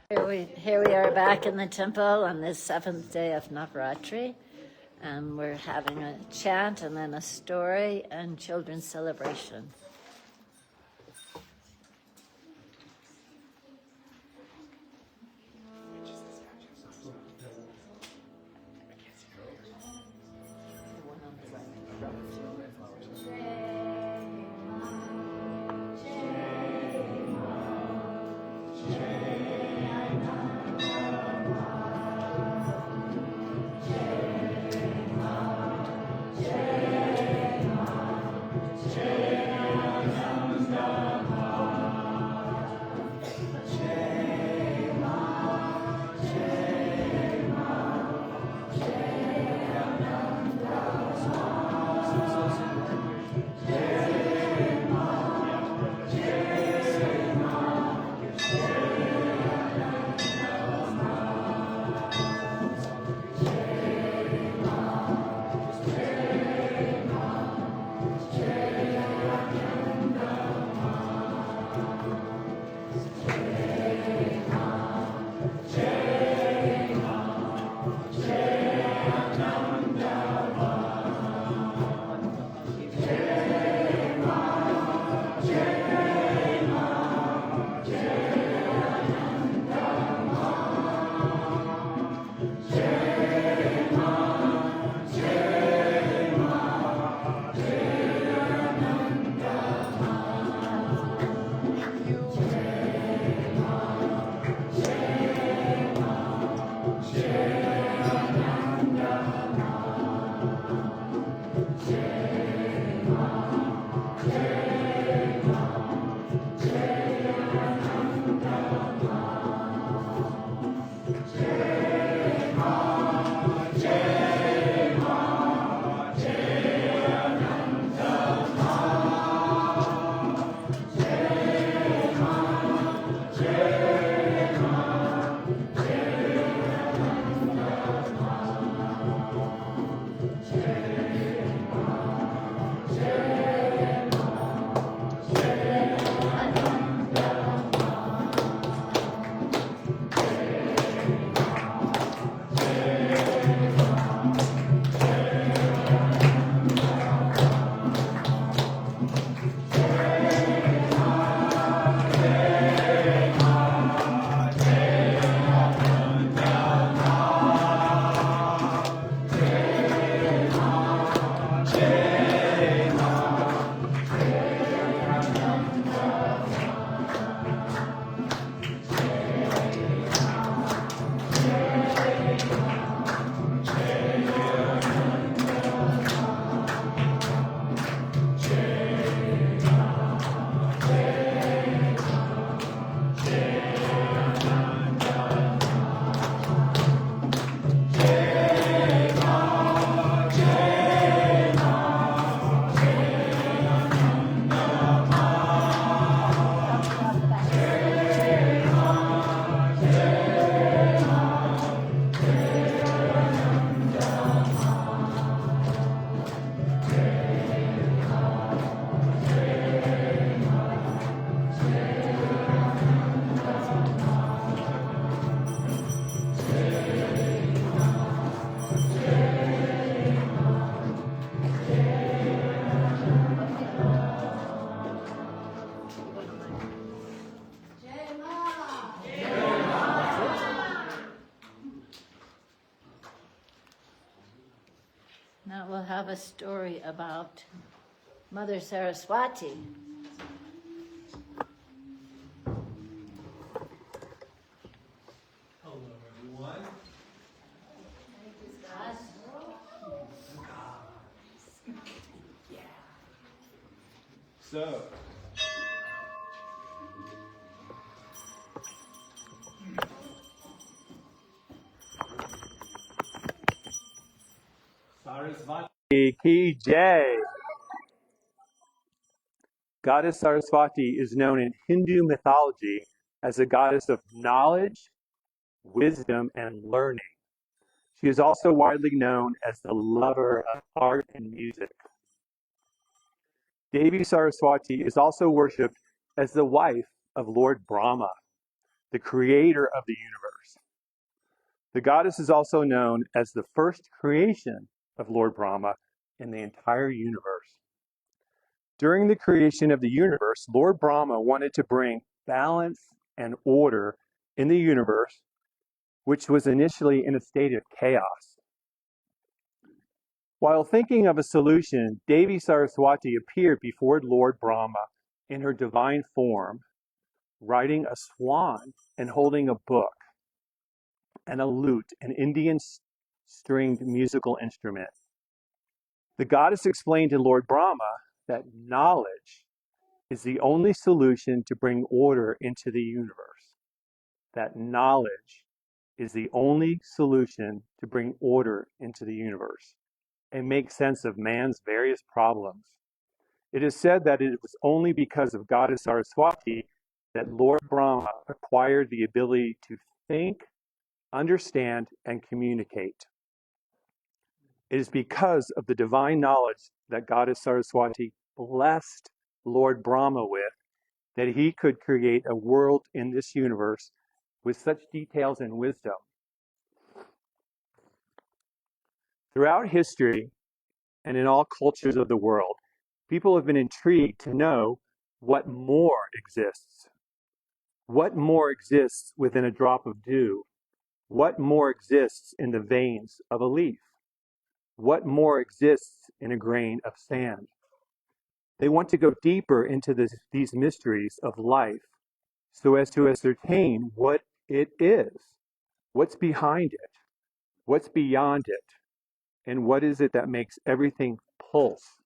Here we are back in the temple on this seventh day of Navratri, and we're having a chant and then a story and children's celebration. Now we'll have a story about Mother Saraswati. Hello, everyone. So, Saraswati ki jai. Goddess Saraswati is known in Hindu mythology as a goddess of knowledge, wisdom, and learning. She is also widely known as the lover of art and music. Devi Saraswati is also worshipped as the wife of Lord Brahma. the creator of the universe. The goddess is also known as the first creation of Lord Brahma in the entire universe. During the creation of the universe, Lord Brahma wanted to bring balance and order in the universe, which was initially in a state of chaos. While thinking of a solution, Devi Saraswati appeared before Lord Brahma in her divine form, riding a swan and holding a book and a lute, an Indian stringed musical instrument. The goddess explained to Lord Brahma that knowledge is the only solution to bring order into the universe. That knowledge is the only solution to bring order into the universe and make sense of man's various problems. It is said that it was only because of Goddess Saraswati that Lord Brahma acquired the ability to think, understand, and communicate. It is because of the divine knowledge that Goddess Saraswati blessed Lord Brahma with that he could create a world in this universe with such details and wisdom. Throughout history and in all cultures of the world, people have been intrigued to know what more exists. What more exists within a drop of dew? What more exists in the veins of a leaf? What more exists in a grain of sand? They want to go deeper into these mysteries of life so as to ascertain what it is, what's behind it, what's beyond it, and what is it that makes everything pulse.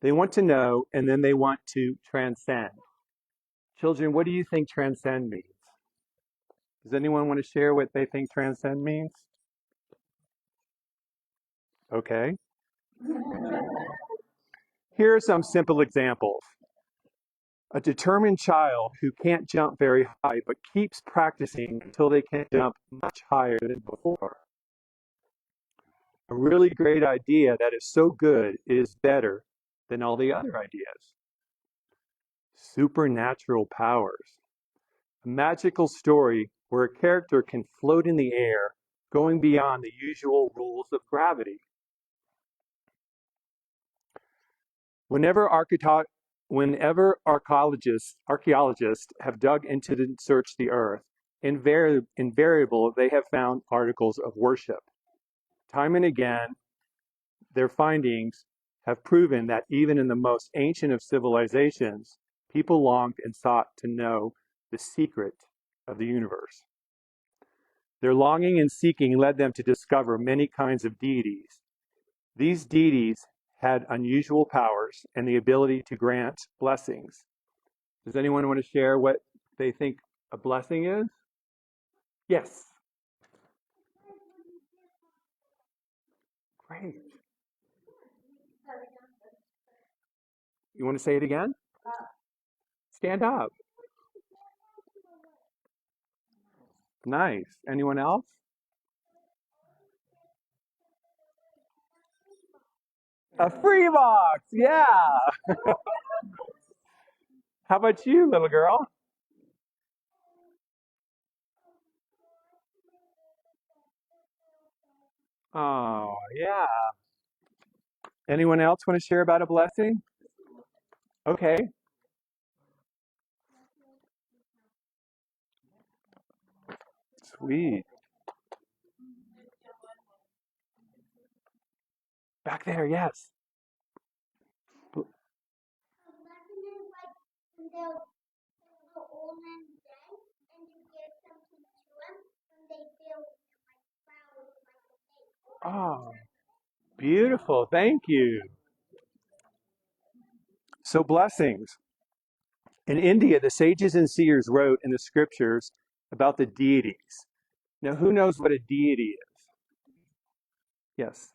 They want to know, and then they want to transcend. Children, what do you think transcend means? Does anyone want to share what they think transcend means? Okay. Here are some simple examples. A determined child who can't jump very high but keeps practicing until they can jump much higher than before. A really great idea that is so good it is better than all the other ideas. Supernatural powers. A magical story where a character can float in the air, going beyond the usual rules of gravity. Whenever archaeologists have dug into to search the earth, invariable they have found articles of worship. Time and again, their findings have proven that even in the most ancient of civilizations, people longed and sought to know the secret of the universe. Their longing and seeking led them to discover many kinds of deities. These deities had unusual powers and the ability to grant blessings. Does anyone want to share what they think a blessing is? Yes. Great. You want to say it again? Stand up. Nice. Anyone else? A free box. Yeah. How about you, little girl? Oh, yeah. Anyone else want to share about a blessing? Okay. Sweet. Back there, yes. Oh, beautiful. Thank you. So, blessings. In India, the sages and seers wrote in the scriptures about the deities. Now, who knows what a deity is? Yes.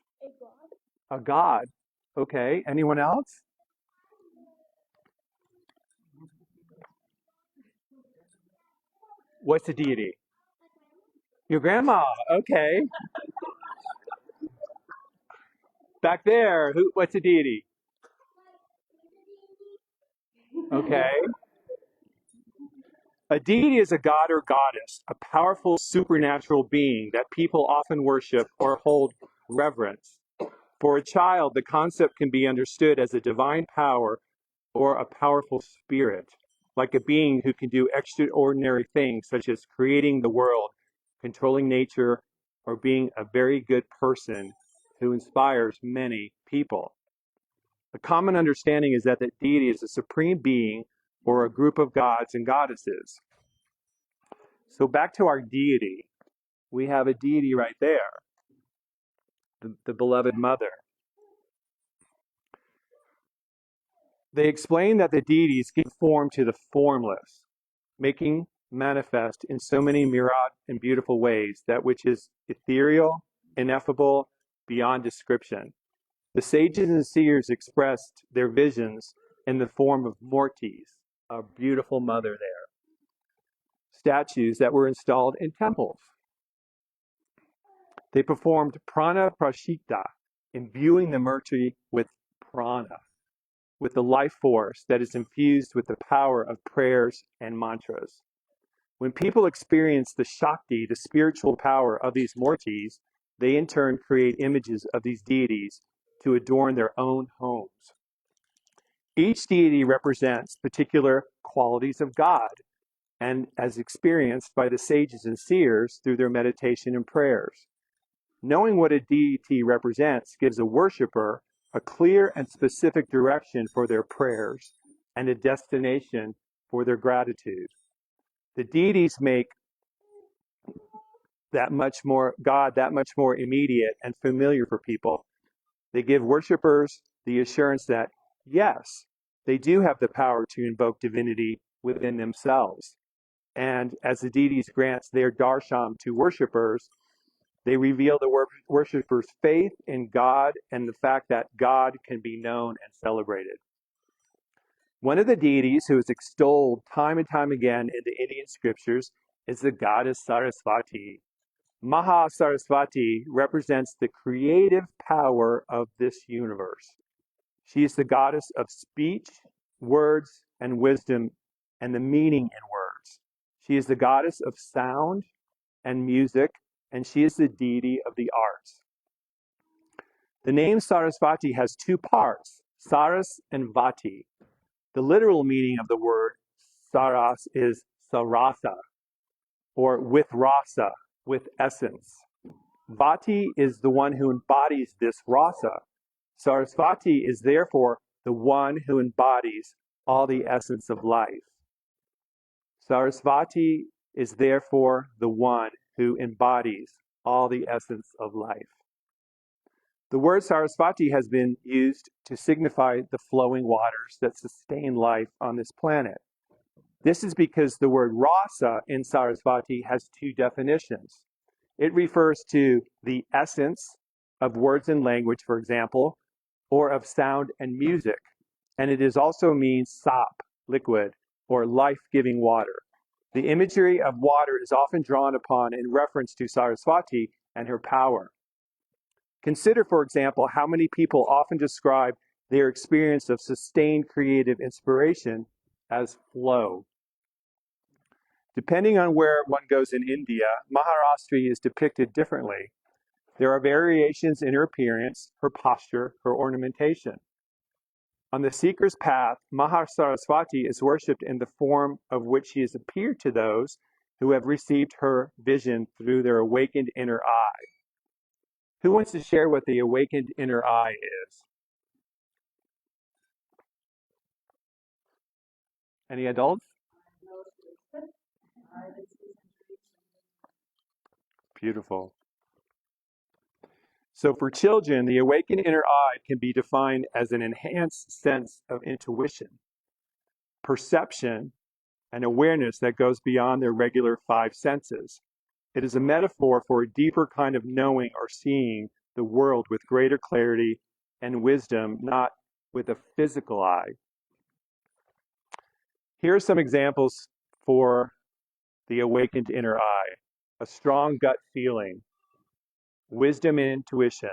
A god. Okay. Anyone else? What's a deity? Your grandma. Okay. Back there. What's a deity? Okay. A deity is a god or goddess, a powerful supernatural being that people often worship or hold reverence. For a child, the concept can be understood as a divine power or a powerful spirit, like a being who can do extraordinary things such as creating the world, controlling nature, or being a very good person who inspires many people. A common understanding is that the deity is a supreme being or a group of gods and goddesses. So back to our deity. We have a deity right there, the beloved mother. They explain that the deities give form to the formless, making manifest in so many myriad and beautiful ways that which is ethereal, ineffable, beyond description. The sages and seers expressed their visions in the form of mortis, a beautiful mother there, statues that were installed in temples. They performed prana prashita, imbuing the murti with prana, with the life force that is infused with the power of prayers and mantras. When people experience the Shakti, the spiritual power of these mortis, they in turn create images of these deities to adorn their own homes. Each deity represents particular qualities of God, and as experienced by the sages and seers through their meditation and prayers. Knowing what a deity represents gives a worshiper a clear and specific direction for their prayers and a destination for their gratitude. The deities make God that much more immediate and familiar for people. They give worshipers the assurance that, yes, they do have the power to invoke divinity within themselves. And as the deities grants their darshan to worshipers, they reveal the worshippers' faith in God and the fact that God can be known and celebrated. One of the deities who is extolled time and time again in the Indian scriptures is the goddess Sarasvati. Maha Sarasvati represents the creative power of this universe. She is the goddess of speech, words, and wisdom, and the meaning in words. She is the goddess of sound and music, and she is the deity of the arts. The name Sarasvati has two parts, Saras and Vati. The literal meaning of the word Saras is Sarasa, or with rasa, with essence. Vati is the one who embodies this rasa. Sarasvati is therefore the one who embodies all the essence of life. Sarasvati is therefore the one who embodies all the essence of life. The word Sarasvati has been used to signify the flowing waters that sustain life on this planet. This is because the word rasa in Sarasvati has two definitions. It refers to the essence of words and language, for example, or of sound and music. And it is also means sap, liquid, or life-giving water. The imagery of water is often drawn upon in reference to Sarasvati and her power. Consider, for example, how many people often describe their experience of sustained creative inspiration as flow. Depending on where one goes in India, Maharashtra is depicted differently. There are variations in her appearance, her posture, her ornamentation. On the seeker's path, Mahasaraswati is worshipped in the form of which she has appeared to those who have received her vision through their awakened inner eye. Who wants to share what the awakened inner eye is? Any adults? Beautiful. So for children, the awakened inner eye can be defined as an enhanced sense of intuition, perception, and awareness that goes beyond their regular five senses. It is a metaphor for a deeper kind of knowing or seeing the world with greater clarity and wisdom, not with a physical eye. Here are some examples for the awakened inner eye: a strong gut feeling, wisdom and intuition,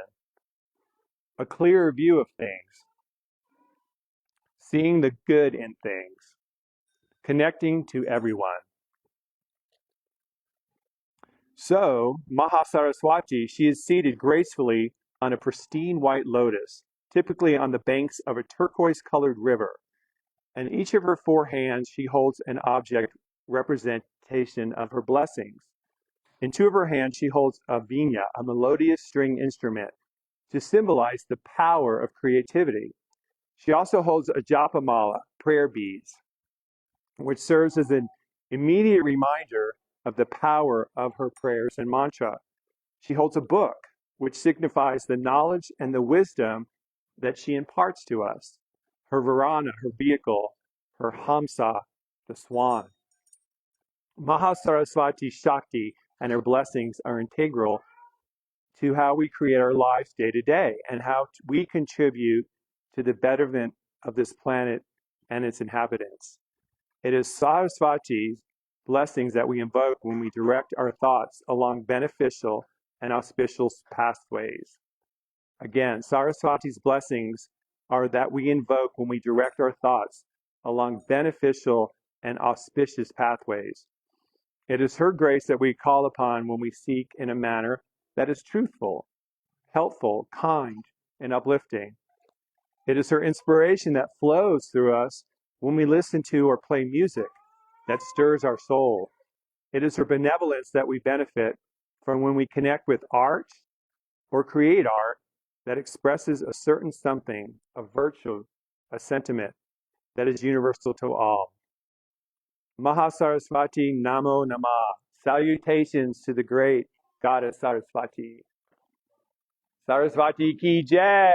a clearer view of things, seeing the good in things, connecting to everyone, So, Mahasaraswati, she is seated gracefully on a pristine white lotus, typically on the banks of a turquoise-colored river. And in each of her four hands, she holds an object representation of her blessings. In two of her hands, she holds a veena, a melodious string instrument, to symbolize the power of creativity. She also holds a japamala, prayer beads, which serves as an immediate reminder of the power of her prayers and mantra. She holds a book, which signifies the knowledge and the wisdom that she imparts to us. Her Varana, her vehicle, her Hamsa, the swan. Mahasaraswati Shakti and her blessings are integral to how we create our lives day to day and how we contribute to the betterment of this planet and its inhabitants. It is Saraswati's blessings that we invoke when we direct our thoughts along beneficial and auspicious pathways. Again, Saraswati's blessings are that we invoke when we direct our thoughts along beneficial and auspicious pathways. It is her grace that we call upon when we seek in a manner that is truthful, helpful, kind, and uplifting. It is her inspiration that flows through us when we listen to or play music that stirs our soul. It is her benevolence that we benefit from when we connect with art or create art that expresses a certain something, a virtue, a sentiment that is universal to all. Mahasaraswati Namo Namah. Salutations to the great goddess Saraswati. Saraswati ki jai.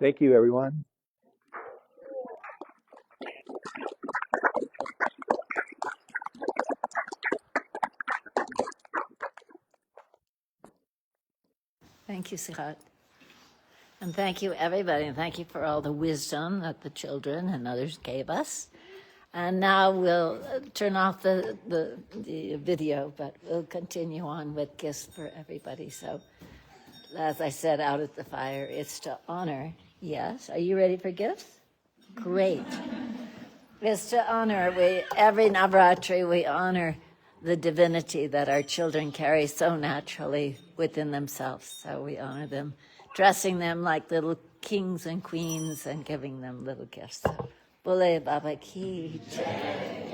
Thank you, everyone. Thank you, Sihat. And thank you, everybody. And thank you for all the wisdom that the children and others gave us. And now we'll turn off the video, but we'll continue on with gifts for everybody. So, as I said, out at the fire, it's to honor. Yes. Are you ready for gifts? Great. It's to honor. Every Navratri, we honor the divinity that our children carry so naturally within themselves. So we honor them, dressing them like little kings and queens and giving them little gifts. Bole Baba Ki Jai.